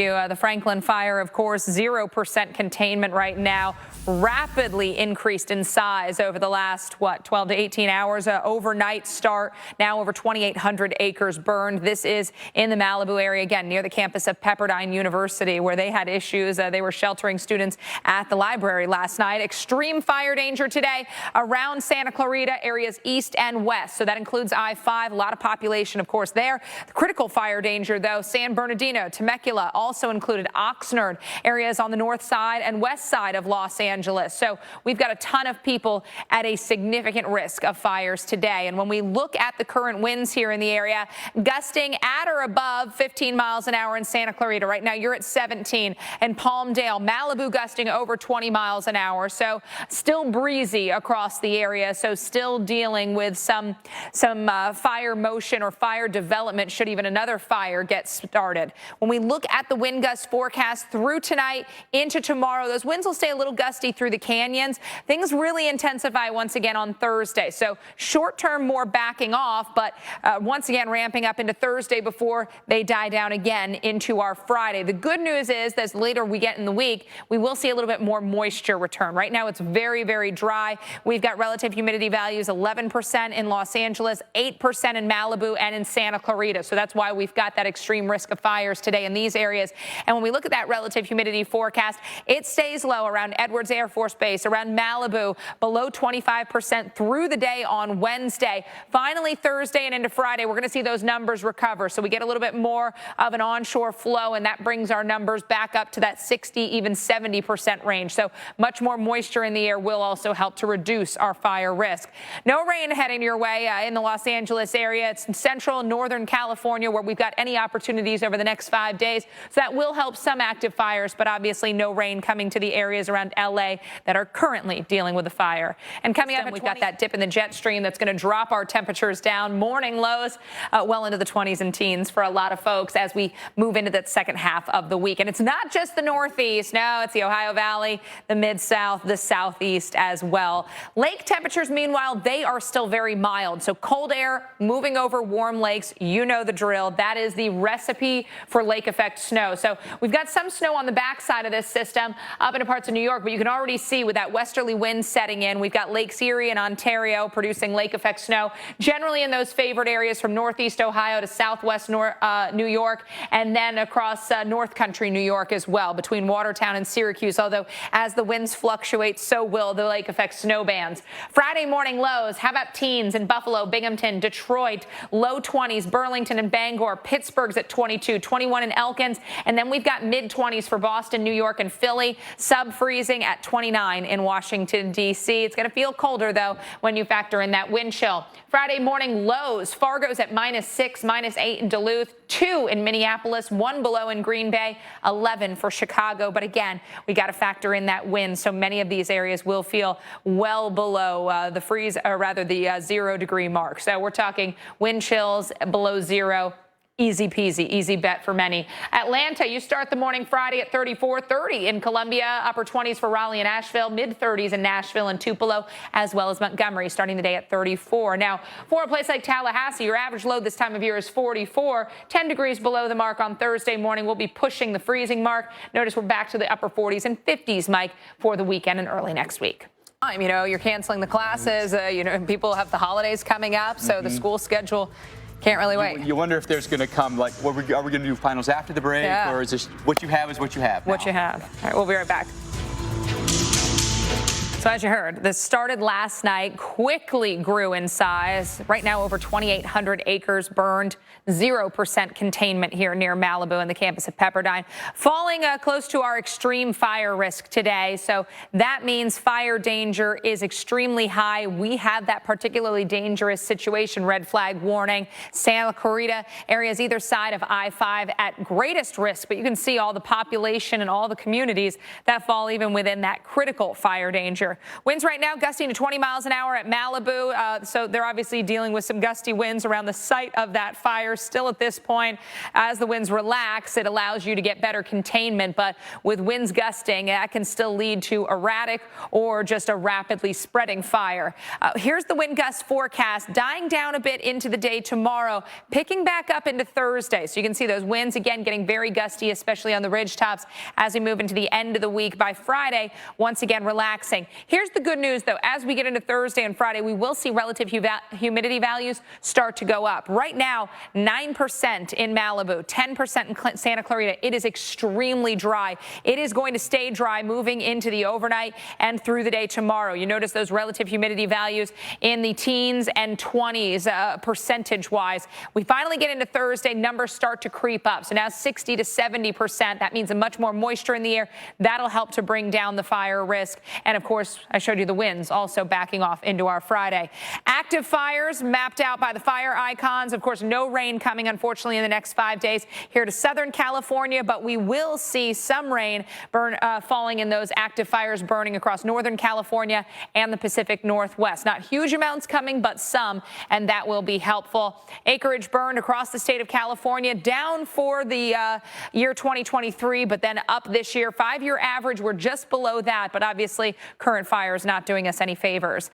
The Franklin fire, of course, 0% containment right now, rapidly increased in size over the last, 12 to 18 hours. Overnight start, now over 2,800 acres burned. This is in the Malibu area, again, near the campus of Pepperdine University, where they had issues. They were sheltering students at the library last night. Extreme fire danger today around Santa Clarita, areas east and west. So that includes I-5, a lot of population, of course, there. The critical fire danger, though, San Bernardino, Temecula, also included Oxnard, areas on the north side and west side of Los Angeles. So we've got a ton of people at a significant risk of fires today. And when we look at the current winds here in the area, gusting at or above 15 miles an hour in Santa Clarita. Right now you're at 17 in Palmdale. Malibu gusting over 20 miles an hour. So still breezy across the area. So still dealing with some fire motion or fire development should even another fire get started. When we look at the wind gust forecast through tonight into tomorrow, those winds will stay a little gusty through the canyons. Things really intensify once again on Thursday. So short term, more backing off, but once again ramping up into Thursday before they die down again into our Friday. The good news is that as later we get in the week, we will see a little bit more moisture return. Right now it's very, very dry. We've got relative humidity values 11% in Los Angeles, 8% in Malibu and in Santa Clarita. So that's why we've got that extreme risk of fires today in these areas. And when we look at that relative humidity forecast, it stays low around Edwards Air Force Base, around Malibu, below 25% through the day on Wednesday. Finally, Thursday and into Friday, we're going to see those numbers recover. So we get a little bit more of an onshore flow, and that brings our numbers back up to that 60, even 70% range. So much more moisture in the air will also help to reduce our fire risk. No rain heading your way in the Los Angeles area. It's in central northern California where we've got any opportunities over the next 5 days. So that will help some active fires, but obviously no rain coming to the areas around LA that are currently dealing with the fire. And coming up, we've got that dip in the jet stream that's going to drop our temperatures down. Morning lows well into the 20s and teens for a lot of folks as we move into that second half of the week. And it's not just the Northeast. No, it's the Ohio Valley, the Mid-South, the Southeast as well. Lake temperatures, meanwhile, they are still very mild. So cold air moving over warm lakes. You know the drill. That is the recipe for lake effect snow. So we've got some snow on the backside of this system up into parts of New York, but you can already see with that westerly wind setting in, we've got Lakes Erie and Ontario producing lake effect snow, generally in those favored areas from northeast Ohio to southwest New York, and then across North Country New York as well, between Watertown and Syracuse, although as the winds fluctuate, so will the lake effect snow bands. Friday morning lows, how about teens in Buffalo, Binghamton, Detroit, low 20s, Burlington and Bangor, Pittsburgh's at 22, 21 in Elkins, and then we've got mid-20s for Boston, New York, and Philly, sub-freezing at 29 in Washington, D.C. It's going to feel colder, though, when you factor in that wind chill. Friday morning lows, Fargo's at -6, -8 in Duluth, 2 in Minneapolis, 1 below in Green Bay, 11 for Chicago. But again, we got to factor in that wind, so many of these areas will feel well below the freeze, or rather the 0-degree mark. So we're talking wind chills below 0. Easy peasy, easy bet for many. Atlanta, you start the morning Friday at 34, 30 in Columbia, upper 20s for Raleigh and Asheville, mid-30s in Nashville and Tupelo, as well as Montgomery, starting the day at 34. Now, for a place like Tallahassee, your average load this time of year is 44, 10 degrees below the mark on Thursday morning. We'll be pushing the freezing mark. Notice we're back to the upper 40s and 50s, Mike, for the weekend and early next week. You know, you're canceling the classes, people have the holidays coming up, so the school schedule can't really wait. You wonder if there's going to come, like, are we going to do finals after the break, or is this what you have is what you have now? What you have. All right, we'll be right back. So as you heard, this started last night, quickly grew in size. Right now, over 2,800 acres burned, 0% containment here near Malibu and the campus of Pepperdine. Falling close to our extreme fire risk today. So that means fire danger is extremely high. We have that particularly dangerous situation, red flag warning. Santa Clarita, areas either side of I-5 at greatest risk, but you can see all the population and all the communities that fall even within that critical fire danger. danger. Winds right now gusting to 20 miles an hour at Malibu. So they're obviously dealing with some gusty winds around the site of that fire. Still at this point, as the winds relax, it allows you to get better containment. But with winds gusting, that can still lead to erratic or just a rapidly spreading fire. Here's the wind gust forecast, dying down a bit into the day tomorrow, picking back up into Thursday. So you can see those winds again getting very gusty, especially on the ridge tops as we move into the end of the week. By Friday, once again relaxing. Here's the good news, though. As we get into Thursday and Friday, we will see relative humidity values start to go up. Right now, 9% in Malibu, 10% in Santa Clarita. It is extremely dry. It is going to stay dry moving into the overnight and through the day tomorrow. You notice those relative humidity values in the teens and 20s percentage-wise. We finally get into Thursday, numbers start to creep up. So now 60 to 70%. That means a much more moisture in the air. That'll help to bring down the fire risk. And of course, I showed you the winds also backing off into our Friday. Active fires mapped out by the fire icons. Of course, no rain coming, unfortunately, in the next 5 days here to Southern California, but we will see some rain falling in those active fires burning across Northern California and the Pacific Northwest. Not huge amounts coming, but some, and that will be helpful. Acreage burned across the state of California, down for the year 2023, but then up this year. 5-year average, we're just below that, but obviously current fires not doing us any favors.